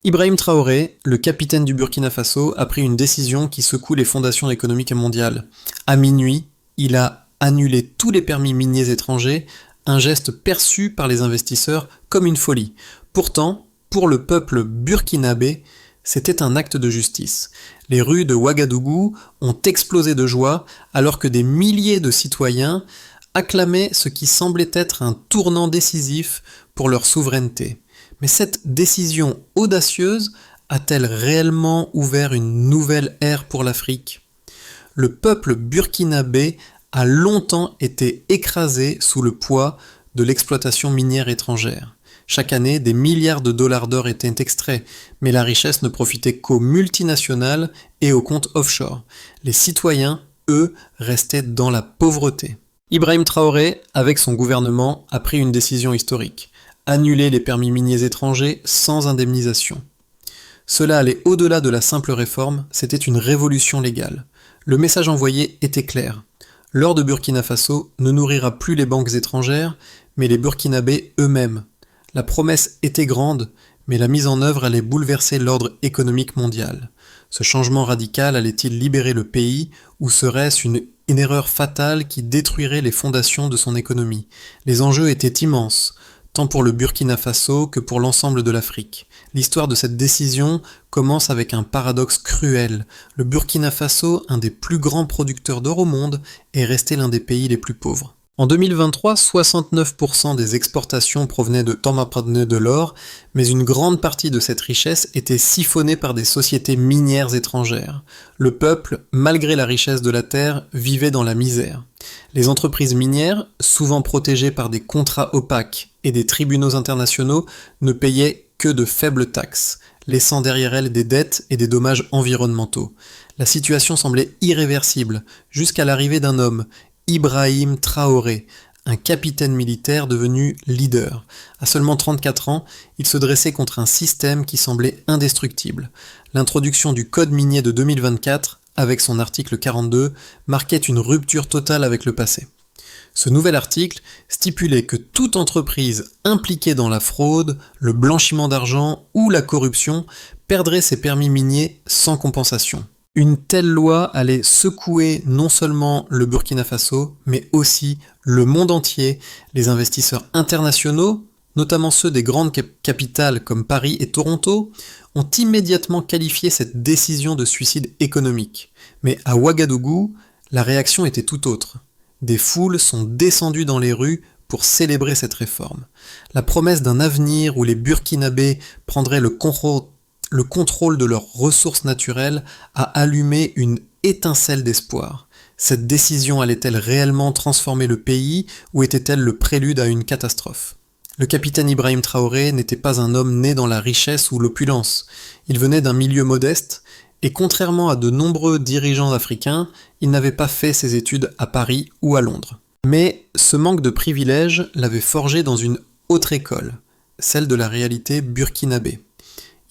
Ibrahim Traoré, le capitaine du Burkina Faso, a pris une décision qui secoue les fondations économiques mondiales. À minuit, il a annulé tous les permis miniers étrangers, un geste perçu par les investisseurs comme une folie. Pourtant, pour le peuple burkinabé, c'était un acte de justice. Les rues de Ouagadougou ont explosé de joie alors que des milliers de citoyens acclamaient ce qui semblait être un tournant décisif pour leur souveraineté. Mais cette décision audacieuse a-t-elle réellement ouvert une nouvelle ère pour l'Afrique ? Le peuple burkinabé a longtemps été écrasé sous le poids de l'exploitation minière étrangère. Chaque année, des milliards de dollars d'or étaient extraits, mais la richesse ne profitait qu'aux multinationales et aux comptes offshore. Les citoyens, eux, restaient dans la pauvreté. Ibrahim Traoré, avec son gouvernement, a pris une décision historique. Annuler les permis miniers étrangers sans indemnisation. Cela allait au-delà de la simple réforme, c'était une révolution légale. Le message envoyé était clair. L'or de Burkina Faso ne nourrira plus les banques étrangères, mais les Burkinabés eux-mêmes. La promesse était grande, mais la mise en œuvre allait bouleverser l'ordre économique mondial. Ce changement radical allait-il libérer le pays, ou serait-ce une erreur fatale qui détruirait les fondations de son économie ? Les enjeux étaient immenses, tant pour le Burkina Faso que pour l'ensemble de l'Afrique. L'histoire de cette décision commence avec un paradoxe cruel. Le Burkina Faso, un des plus grands producteurs d'or au monde, est resté l'un des pays les plus pauvres. En 2023, 69% des exportations provenaient de l'or, mais une grande partie de cette richesse était siphonnée par des sociétés minières étrangères. Le peuple, malgré la richesse de la terre, vivait dans la misère. Les entreprises minières, souvent protégées par des contrats opaques et des tribunaux internationaux, ne payaient que de faibles taxes, laissant derrière elles des dettes et des dommages environnementaux. La situation semblait irréversible, jusqu'à l'arrivée d'un homme, Ibrahim Traoré, un capitaine militaire devenu leader. À seulement 34 ans, il se dressait contre un système qui semblait indestructible. L'introduction du Code minier de 2024, avec son article 42, marquait une rupture totale avec le passé. Ce nouvel article stipulait que toute entreprise impliquée dans la fraude, le blanchiment d'argent ou la corruption perdrait ses permis miniers sans compensation. Une telle loi allait secouer non seulement le Burkina Faso, mais aussi le monde entier. Les investisseurs internationaux, notamment ceux des grandes capitales comme Paris et Toronto, ont immédiatement qualifié cette décision de suicide économique. Mais à Ouagadougou, la réaction était tout autre. Des foules sont descendues dans les rues pour célébrer cette réforme. La promesse d'un avenir où les Burkinabés prendraient le contrôle de leurs ressources naturelles a allumé une étincelle d'espoir. Cette décision allait-elle réellement transformer le pays ou était-elle le prélude à une catastrophe ? Le capitaine Ibrahim Traoré n'était pas un homme né dans la richesse ou l'opulence. Il venait d'un milieu modeste et contrairement à de nombreux dirigeants africains, il n'avait pas fait ses études à Paris ou à Londres. Mais ce manque de privilèges l'avait forgé dans une autre école, celle de la réalité burkinabé.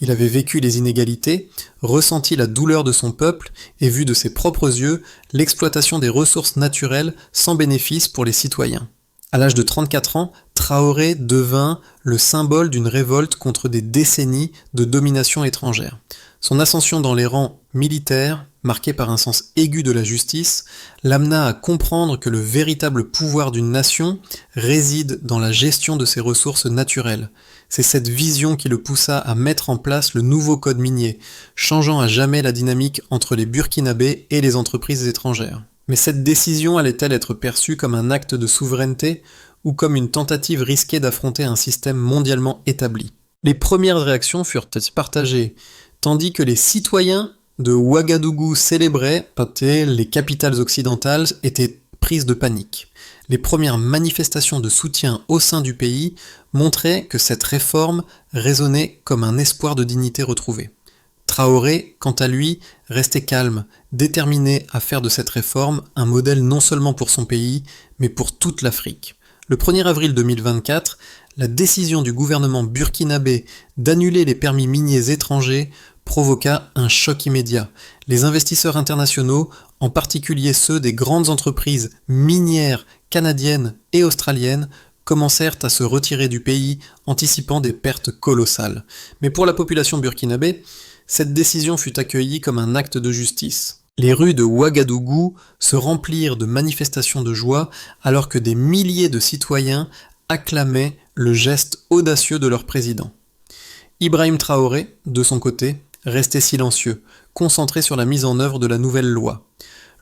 Il avait vécu les inégalités, ressenti la douleur de son peuple et vu de ses propres yeux l'exploitation des ressources naturelles sans bénéfice pour les citoyens. À l'âge de 34 ans, Traoré devint le symbole d'une révolte contre des décennies de domination étrangère. Son ascension dans les rangs militaires, marquée par un sens aigu de la justice, l'amena à comprendre que le véritable pouvoir d'une nation réside dans la gestion de ses ressources naturelles. C'est cette vision qui le poussa à mettre en place le nouveau code minier, changeant à jamais la dynamique entre les Burkinabés et les entreprises étrangères. Mais cette décision allait-elle être perçue comme un acte de souveraineté ou comme une tentative risquée d'affronter un système mondialement établi ? Les premières réactions furent partagées, tandis que les citoyens de Ouagadougou célébraient, les capitales occidentales étaient prises de panique. Les premières manifestations de soutien au sein du pays montraient que cette réforme résonnait comme un espoir de dignité retrouvée. Traoré, quant à lui, restait calme, déterminé à faire de cette réforme un modèle non seulement pour son pays, mais pour toute l'Afrique. Le 1er avril 2024, la décision du gouvernement burkinabé d'annuler les permis miniers étrangers provoqua un choc immédiat. Les investisseurs internationaux, en particulier ceux des grandes entreprises minières canadiennes et australiennes, commencèrent à se retirer du pays, anticipant des pertes colossales. Mais pour la population burkinabé, cette décision fut accueillie comme un acte de justice. Les rues de Ouagadougou se remplirent de manifestations de joie alors que des milliers de citoyens acclamaient le geste audacieux de leur président. Ibrahim Traoré, de son côté, restait silencieux, concentré sur la mise en œuvre de la nouvelle loi.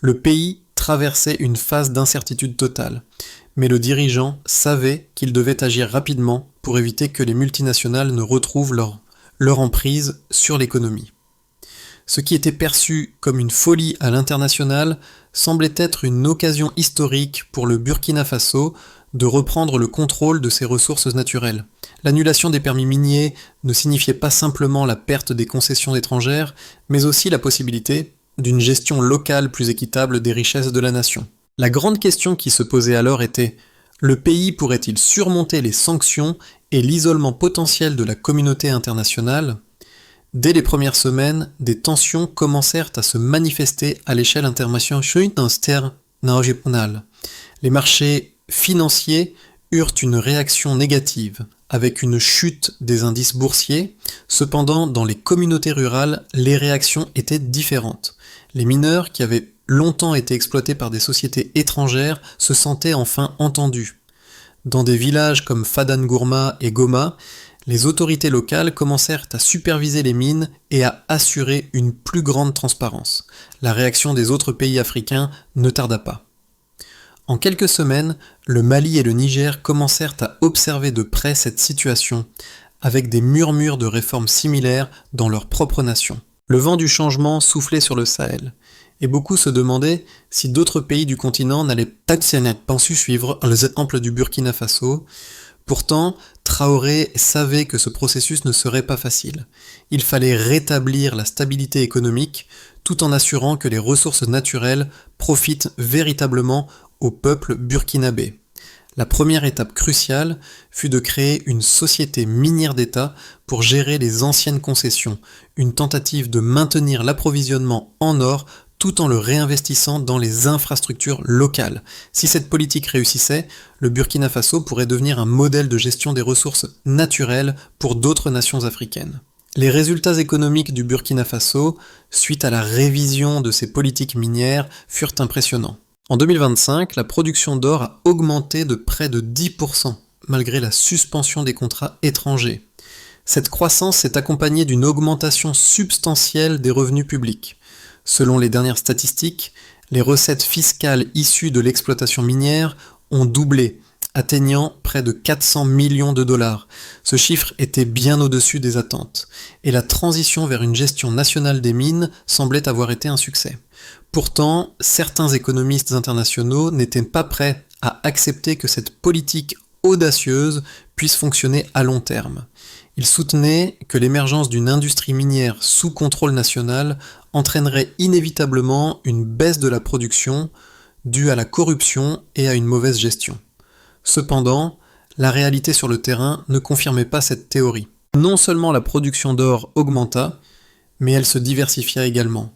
Le pays traversait une phase d'incertitude totale, mais le dirigeant savait qu'il devait agir rapidement pour éviter que les multinationales ne retrouvent leur emprise sur l'économie. Ce qui était perçu comme une folie à l'international semblait être une occasion historique pour le Burkina Faso de reprendre le contrôle de ses ressources naturelles. L'annulation des permis miniers ne signifiait pas simplement la perte des concessions étrangères, mais aussi la possibilité d'une gestion locale plus équitable des richesses de la nation. La grande question qui se posait alors était: le pays pourrait-il surmonter les sanctions et l'isolement potentiel de la communauté internationale ? Dès les premières semaines, des tensions commencèrent à se manifester à l'échelle internationale. Les marchés financiers eurent une réaction négative, avec une chute des indices boursiers. Cependant, dans les communautés rurales, les réactions étaient différentes. Les mineurs, qui avaient longtemps été exploités par des sociétés étrangères, se sentaient enfin entendus. Dans des villages comme Fadangourma et Goma, les autorités locales commencèrent à superviser les mines et à assurer une plus grande transparence. La réaction des autres pays africains ne tarda pas. En quelques semaines, le Mali et le Niger commencèrent à observer de près cette situation, avec des murmures de réformes similaires dans leur propre nation. Le vent du changement soufflait sur le Sahel, et beaucoup se demandaient si d'autres pays du continent n'allaient pas suivre l'exemple du Burkina Faso. Pourtant, Traoré savait que ce processus ne serait pas facile. Il fallait rétablir la stabilité économique tout en assurant que les ressources naturelles profitent véritablement au peuple burkinabé. La première étape cruciale fut de créer une société minière d'État pour gérer les anciennes concessions, une tentative de maintenir l'approvisionnement en or tout en le réinvestissant dans les infrastructures locales. Si cette politique réussissait, le Burkina Faso pourrait devenir un modèle de gestion des ressources naturelles pour d'autres nations africaines. Les résultats économiques du Burkina Faso, suite à la révision de ses politiques minières, furent impressionnants. En 2025, la production d'or a augmenté de près de 10%, malgré la suspension des contrats étrangers. Cette croissance s'est accompagnée d'une augmentation substantielle des revenus publics. Selon les dernières statistiques, les recettes fiscales issues de l'exploitation minière ont doublé, atteignant près de 400 millions de dollars. Ce chiffre était bien au-dessus des attentes, et la transition vers une gestion nationale des mines semblait avoir été un succès. Pourtant, certains économistes internationaux n'étaient pas prêts à accepter que cette politique audacieuse puisse fonctionner à long terme. Ils soutenaient que l'émergence d'une industrie minière sous contrôle national entraînerait inévitablement une baisse de la production due à la corruption et à une mauvaise gestion. Cependant, la réalité sur le terrain ne confirmait pas cette théorie. Non seulement la production d'or augmenta, mais elle se diversifia également.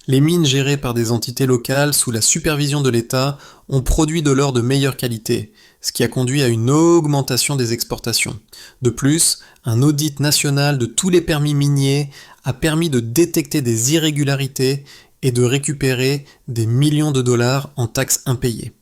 Les mines gérées par des entités locales sous la supervision de l'État ont produit de l'or de meilleure qualité, ce qui a conduit à une augmentation des exportations. De plus, un audit national de tous les permis miniers a permis de détecter des irrégularités et de récupérer des millions de dollars en taxes impayées.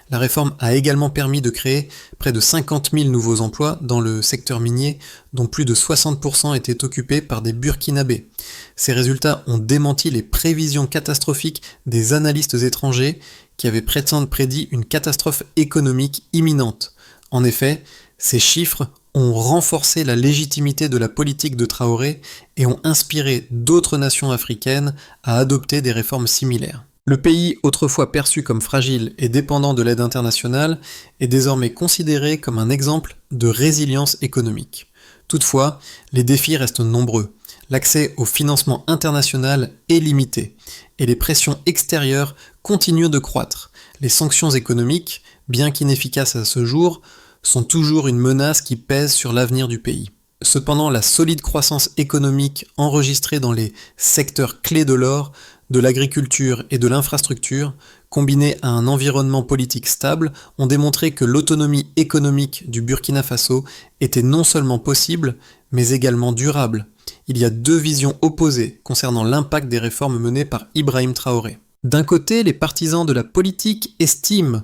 La réforme a également permis de créer près de 50 000 nouveaux emplois dans le secteur minier, dont plus de 60% étaient occupés par des Burkinabés. Ces résultats ont démenti les prévisions catastrophiques des analystes étrangers qui avaient prédit une catastrophe économique imminente. En effet, ces chiffres ont renforcé la légitimité de la politique de Traoré et ont inspiré d'autres nations africaines à adopter des réformes similaires. Le pays, autrefois perçu comme fragile et dépendant de l'aide internationale, est désormais considéré comme un exemple de résilience économique. Toutefois, les défis restent nombreux. L'accès au financement international est limité, et les pressions extérieures continuent de croître. Les sanctions économiques, bien qu'inefficaces à ce jour, sont toujours une menace qui pèse sur l'avenir du pays. Cependant, la solide croissance économique enregistrée dans les secteurs clés de l'or, de l'agriculture et de l'infrastructure, combinée à un environnement politique stable, ont démontré que l'autonomie économique du Burkina Faso était non seulement possible, mais également durable. Il y a deux visions opposées concernant l'impact des réformes menées par Ibrahim Traoré. D'un côté, les partisans de la politique estiment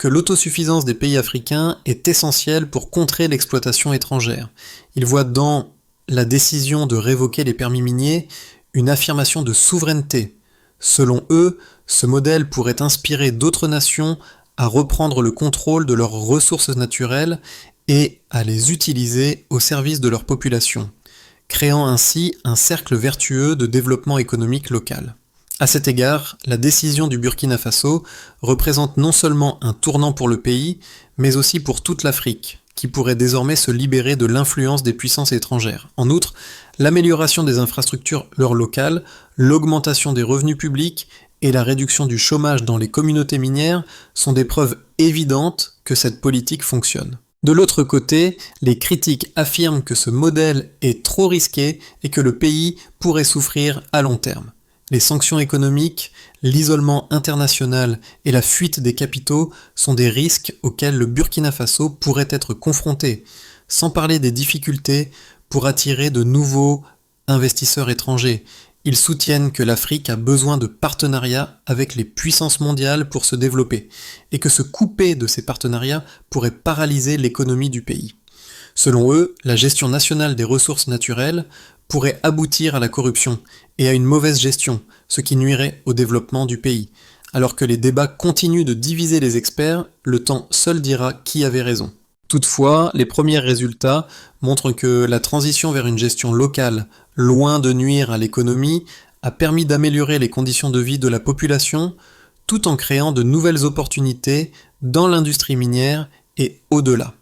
que l'autosuffisance des pays africains est essentielle pour contrer l'exploitation étrangère. Ils voient dans la décision de révoquer les permis miniers une affirmation de souveraineté. Selon eux, ce modèle pourrait inspirer d'autres nations à reprendre le contrôle de leurs ressources naturelles et à les utiliser au service de leur population, créant ainsi un cercle vertueux de développement économique local. À cet égard, la décision du Burkina Faso représente non seulement un tournant pour le pays, mais aussi pour toute l'Afrique, qui pourrait désormais se libérer de l'influence des puissances étrangères. En outre, l'amélioration des infrastructures locales, l'augmentation des revenus publics et la réduction du chômage dans les communautés minières sont des preuves évidentes que cette politique fonctionne. De l'autre côté, les critiques affirment que ce modèle est trop risqué et que le pays pourrait souffrir à long terme. Les sanctions économiques, l'isolement international et la fuite des capitaux sont des risques auxquels le Burkina Faso pourrait être confronté, sans parler des difficultés pour attirer de nouveaux investisseurs étrangers. Ils soutiennent que l'Afrique a besoin de partenariats avec les puissances mondiales pour se développer, et que se couper de ces partenariats pourrait paralyser l'économie du pays. Selon eux, la gestion nationale des ressources naturelles pourrait aboutir à la corruption et à une mauvaise gestion, ce qui nuirait au développement du pays. Alors que les débats continuent de diviser les experts, le temps seul dira qui avait raison. Toutefois, les premiers résultats montrent que la transition vers une gestion locale, loin de nuire à l'économie, a permis d'améliorer les conditions de vie de la population, tout en créant de nouvelles opportunités dans l'industrie minière et au-delà.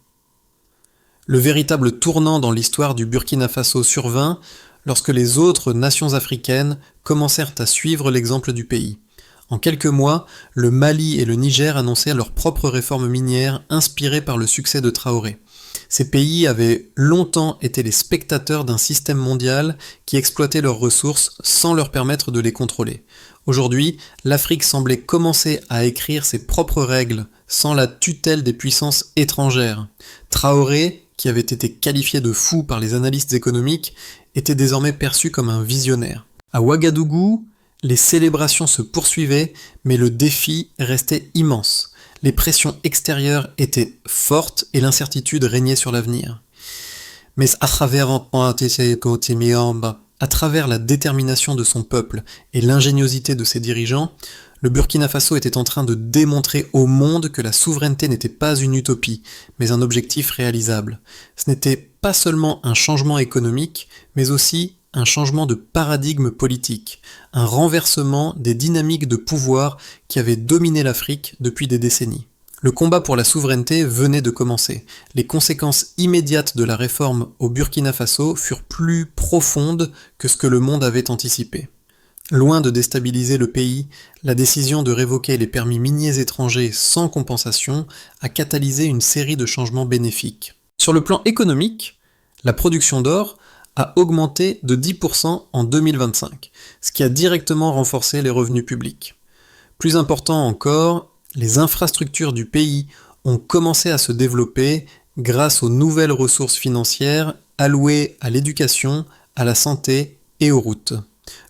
Le véritable tournant dans l'histoire du Burkina Faso survint lorsque les autres nations africaines commencèrent à suivre l'exemple du pays. En quelques mois, le Mali et le Niger annonçaient leurs propres réformes minières inspirées par le succès de Traoré. Ces pays avaient longtemps été les spectateurs d'un système mondial qui exploitait leurs ressources sans leur permettre de les contrôler. Aujourd'hui, l'Afrique semblait commencer à écrire ses propres règles sans la tutelle des puissances étrangères. Traoré, qui avait été qualifié de fou par les analystes économiques, était désormais perçu comme un visionnaire. À Ouagadougou, les célébrations se poursuivaient, mais le défi restait immense. Les pressions extérieures étaient fortes et l'incertitude régnait sur l'avenir. Mais à travers la détermination de son peuple et l'ingéniosité de ses dirigeants, le Burkina Faso était en train de démontrer au monde que la souveraineté n'était pas une utopie, mais un objectif réalisable. Ce n'était pas seulement un changement économique, mais aussi un changement de paradigme politique, un renversement des dynamiques de pouvoir qui avaient dominé l'Afrique depuis des décennies. Le combat pour la souveraineté venait de commencer. Les conséquences immédiates de la réforme au Burkina Faso furent plus profondes que ce que le monde avait anticipé. Loin de déstabiliser le pays, la décision de révoquer les permis miniers étrangers sans compensation a catalysé une série de changements bénéfiques. Sur le plan économique, la production d'or a augmenté de 10% en 2025, ce qui a directement renforcé les revenus publics. Plus important encore, les infrastructures du pays ont commencé à se développer grâce aux nouvelles ressources financières allouées à l'éducation, à la santé et aux routes.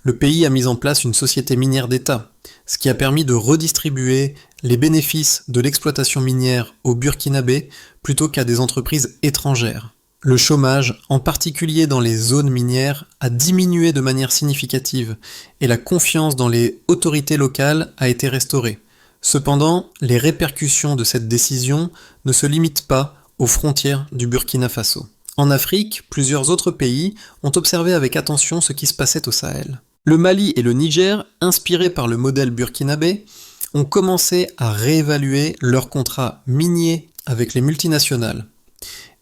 Le pays a mis en place une société minière d'État, ce qui a permis de redistribuer les bénéfices de l'exploitation minière aux Burkinabés plutôt qu'à des entreprises étrangères. Le chômage, en particulier dans les zones minières, a diminué de manière significative et la confiance dans les autorités locales a été restaurée. Cependant, les répercussions de cette décision ne se limitent pas aux frontières du Burkina Faso. En Afrique, plusieurs autres pays ont observé avec attention ce qui se passait au Sahel. Le Mali et le Niger, inspirés par le modèle burkinabé, ont commencé à réévaluer leurs contrats miniers avec les multinationales.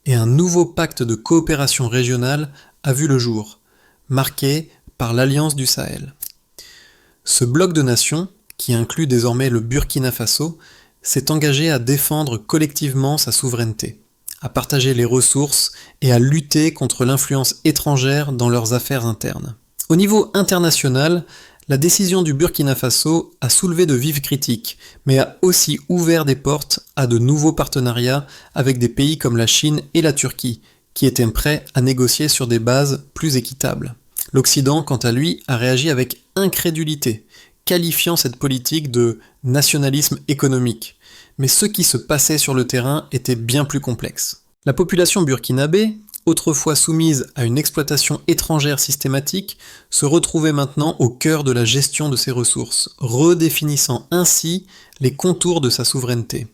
Et un nouveau pacte de coopération régionale a vu le jour, marqué par l'Alliance du Sahel. Ce bloc de nations, qui inclut désormais le Burkina Faso, s'est engagé à défendre collectivement sa souveraineté. à partager les ressources et à lutter contre l'influence étrangère dans leurs affaires internes. Au niveau international, la décision du Burkina Faso a soulevé de vives critiques, mais a aussi ouvert des portes à de nouveaux partenariats avec des pays comme la Chine et la Turquie, qui étaient prêts à négocier sur des bases plus équitables. L'Occident, quant à lui, a réagi avec incrédulité, qualifiant cette politique de nationalisme économique. Mais ce qui se passait sur le terrain était bien plus complexe. La population burkinabé, autrefois soumise à une exploitation étrangère systématique, se retrouvait maintenant au cœur de la gestion de ses ressources, redéfinissant ainsi les contours de sa souveraineté.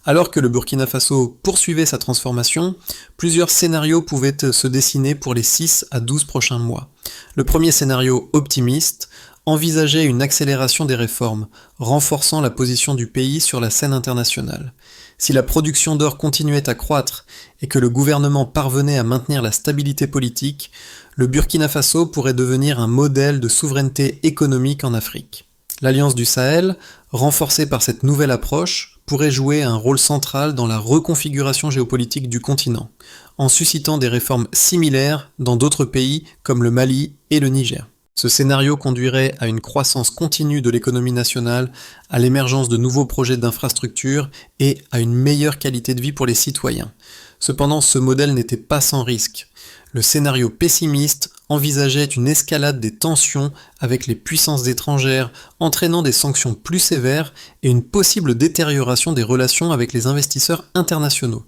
Alors que le Burkina Faso poursuivait sa transformation, plusieurs scénarios pouvaient se dessiner pour les 6 à 12 prochains mois. Le premier scénario optimiste envisageait une accélération des réformes, renforçant la position du pays sur la scène internationale. Si la production d'or continuait à croître et que le gouvernement parvenait à maintenir la stabilité politique, le Burkina Faso pourrait devenir un modèle de souveraineté économique en Afrique. L'Alliance du Sahel, renforcée par cette nouvelle approche, pourrait jouer un rôle central dans la reconfiguration géopolitique du continent, en suscitant des réformes similaires dans d'autres pays comme le Mali et le Niger. Ce scénario conduirait à une croissance continue de l'économie nationale, à l'émergence de nouveaux projets d'infrastructures et à une meilleure qualité de vie pour les citoyens. Cependant, ce modèle n'était pas sans risque. Le scénario pessimiste envisageait une escalade des tensions avec les puissances étrangères, entraînant des sanctions plus sévères et une possible détérioration des relations avec les investisseurs internationaux.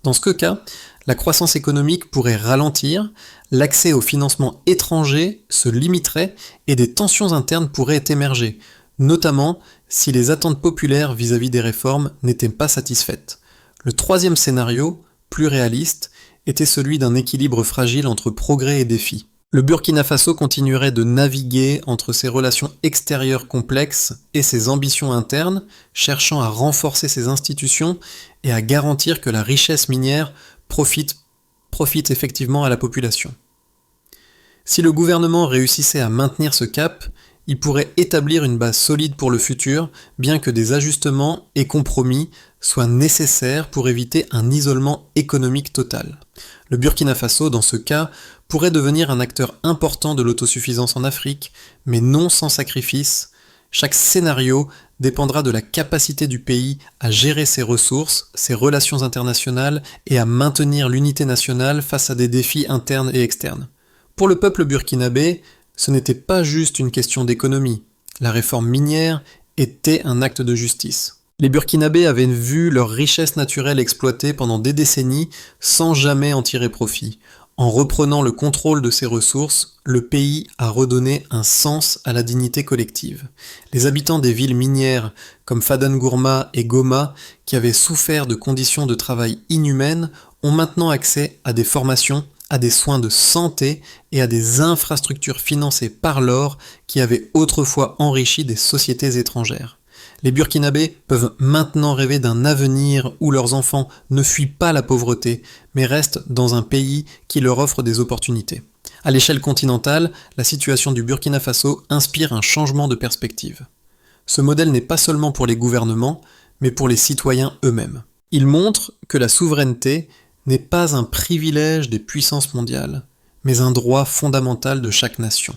Dans ce cas, la croissance économique pourrait ralentir, l'accès au financement étranger se limiterait et des tensions internes pourraient émerger, notamment si les attentes populaires vis-à-vis des réformes n'étaient pas satisfaites. Le troisième scénario, plus réaliste, était celui d'un équilibre fragile entre progrès et défis. Le Burkina Faso continuerait de naviguer entre ses relations extérieures complexes et ses ambitions internes, cherchant à renforcer ses institutions et à garantir que la richesse minière profite effectivement à la population. Si le gouvernement réussissait à maintenir ce cap, il pourrait établir une base solide pour le futur, bien que des ajustements et compromis soient nécessaires pour éviter un isolement économique total. Le Burkina Faso, dans ce cas, pourrait devenir un acteur important de l'autosuffisance en Afrique, mais non sans sacrifice. Chaque scénario dépendra de la capacité du pays à gérer ses ressources, ses relations internationales et à maintenir l'unité nationale face à des défis internes et externes. Pour le peuple burkinabé, ce n'était pas juste une question d'économie. La réforme minière était un acte de justice. Les Burkinabés avaient vu leur richesse naturelle exploitée pendant des décennies sans jamais en tirer profit. En reprenant le contrôle de ses ressources, le pays a redonné un sens à la dignité collective. Les habitants des villes minières comme Fadengourma et Goma, qui avaient souffert de conditions de travail inhumaines, ont maintenant accès à des formations, à des soins de santé et à des infrastructures financées par l'or qui avaient autrefois enrichi des sociétés étrangères. Les Burkinabés peuvent maintenant rêver d'un avenir où leurs enfants ne fuient pas la pauvreté, mais restent dans un pays qui leur offre des opportunités. À l'échelle continentale, la situation du Burkina Faso inspire un changement de perspective. Ce modèle n'est pas seulement pour les gouvernements, mais pour les citoyens eux-mêmes. Il montre que la souveraineté n'est pas un privilège des puissances mondiales, mais un droit fondamental de chaque nation.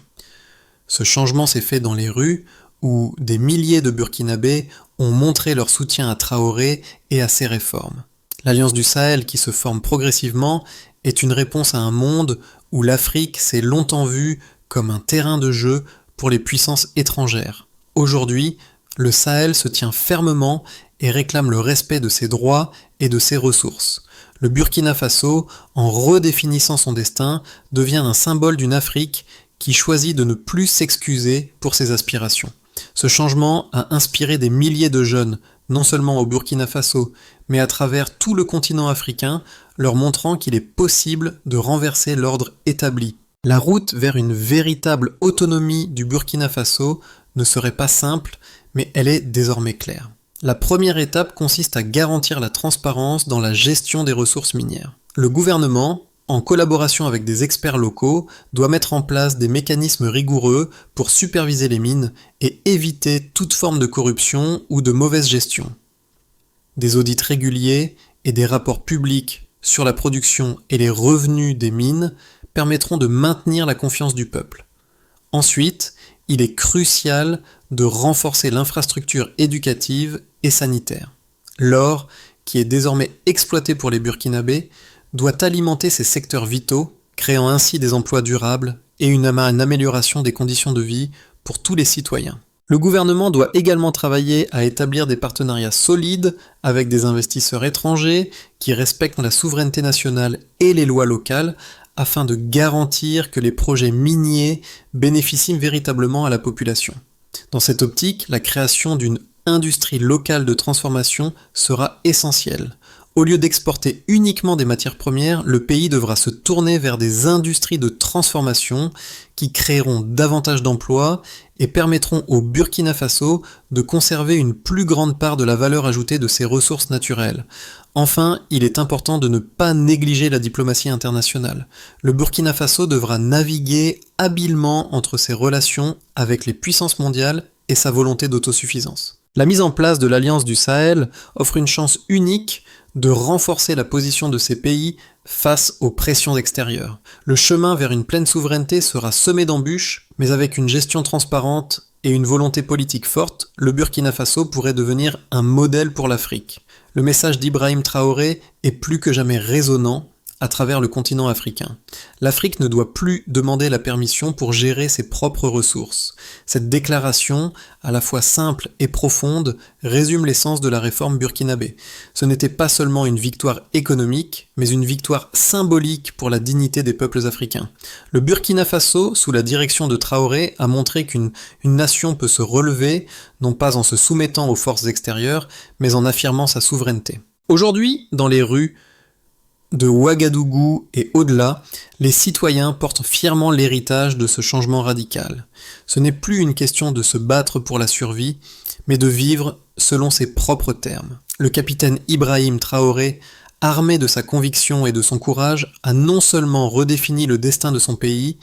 Ce changement s'est fait dans les rues, où des milliers de Burkinabés ont montré leur soutien à Traoré et à ses réformes. L'Alliance du Sahel, qui se forme progressivement, est une réponse à un monde où l'Afrique s'est longtemps vue comme un terrain de jeu pour les puissances étrangères. Aujourd'hui, le Sahel se tient fermement et réclame le respect de ses droits et de ses ressources. Le Burkina Faso, en redéfinissant son destin, devient un symbole d'une Afrique qui choisit de ne plus s'excuser pour ses aspirations. Ce changement a inspiré des milliers de jeunes, non seulement au Burkina Faso, mais à travers tout le continent africain, leur montrant qu'il est possible de renverser l'ordre établi. La route vers une véritable autonomie du Burkina Faso ne serait pas simple, mais elle est désormais claire. La première étape consiste à garantir la transparence dans la gestion des ressources minières. Le gouvernement, en collaboration avec des experts locaux, doit mettre en place des mécanismes rigoureux pour superviser les mines et éviter toute forme de corruption ou de mauvaise gestion. Des audits réguliers et des rapports publics sur la production et les revenus des mines permettront de maintenir la confiance du peuple. Ensuite, il est crucial de renforcer l'infrastructure éducative et sanitaire. L'or, qui est désormais exploité pour les Burkinabés, doit alimenter ces secteurs vitaux, créant ainsi des emplois durables et une amélioration des conditions de vie pour tous les citoyens. Le gouvernement doit également travailler à établir des partenariats solides avec des investisseurs étrangers qui respectent la souveraineté nationale et les lois locales afin de garantir que les projets miniers bénéficient véritablement à la population. Dans cette optique, la création d'une industrie locale de transformation sera essentielle. Au lieu d'exporter uniquement des matières premières, le pays devra se tourner vers des industries de transformation qui créeront davantage d'emplois et permettront au Burkina Faso de conserver une plus grande part de la valeur ajoutée de ses ressources naturelles. Enfin, il est important de ne pas négliger la diplomatie internationale. Le Burkina Faso devra naviguer habilement entre ses relations avec les puissances mondiales et sa volonté d'autosuffisance. La mise en place de l'Alliance du Sahel offre une chance unique de renforcer la position de ces pays face aux pressions extérieures. Le chemin vers une pleine souveraineté sera semé d'embûches, mais avec une gestion transparente et une volonté politique forte, le Burkina Faso pourrait devenir un modèle pour l'Afrique. Le message d'Ibrahim Traoré est plus que jamais résonnant à travers le continent africain. L'Afrique ne doit plus demander la permission pour gérer ses propres ressources. Cette déclaration, à la fois simple et profonde, résume l'essence de la réforme burkinabé. Ce n'était pas seulement une victoire économique, mais une victoire symbolique pour la dignité des peuples africains. Le Burkina Faso, sous la direction de Traoré, a montré qu'une nation peut se relever, non pas en se soumettant aux forces extérieures, mais en affirmant sa souveraineté. Aujourd'hui, dans les rues de Ouagadougou et au-delà, les citoyens portent fièrement l'héritage de ce changement radical. Ce n'est plus une question de se battre pour la survie, mais de vivre selon ses propres termes. Le capitaine Ibrahim Traoré, armé de sa conviction et de son courage, a non seulement redéfini le destin de son pays,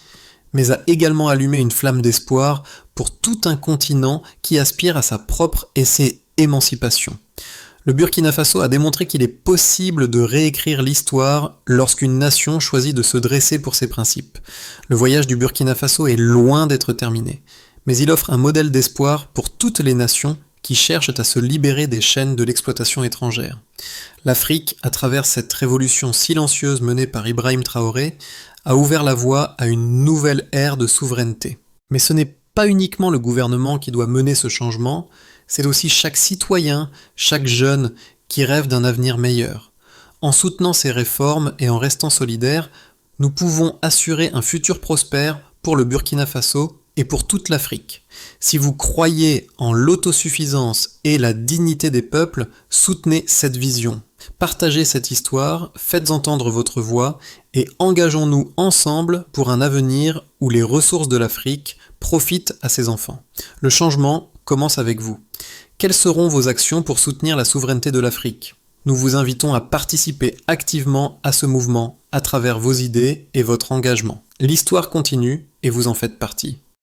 mais a également allumé une flamme d'espoir pour tout un continent qui aspire à sa propre émancipation. Le Burkina Faso a démontré qu'il est possible de réécrire l'histoire lorsqu'une nation choisit de se dresser pour ses principes. Le voyage du Burkina Faso est loin d'être terminé, mais il offre un modèle d'espoir pour toutes les nations qui cherchent à se libérer des chaînes de l'exploitation étrangère. L'Afrique, à travers cette révolution silencieuse menée par Ibrahim Traoré, a ouvert la voie à une nouvelle ère de souveraineté. Mais ce n'est pas uniquement le gouvernement qui doit mener ce changement, c'est aussi chaque citoyen, chaque jeune qui rêve d'un avenir meilleur. En soutenant ces réformes et en restant solidaires, nous pouvons assurer un futur prospère pour le Burkina Faso et pour toute l'Afrique. Si vous croyez en l'autosuffisance et la dignité des peuples, soutenez cette vision. Partagez cette histoire, faites entendre votre voix et engageons-nous ensemble pour un avenir où les ressources de l'Afrique profitent à ses enfants. Le changement commence avec vous. Quelles seront vos actions pour soutenir la souveraineté de l'Afrique ? Nous vous invitons à participer activement à ce mouvement à travers vos idées et votre engagement. L'histoire continue et vous en faites partie.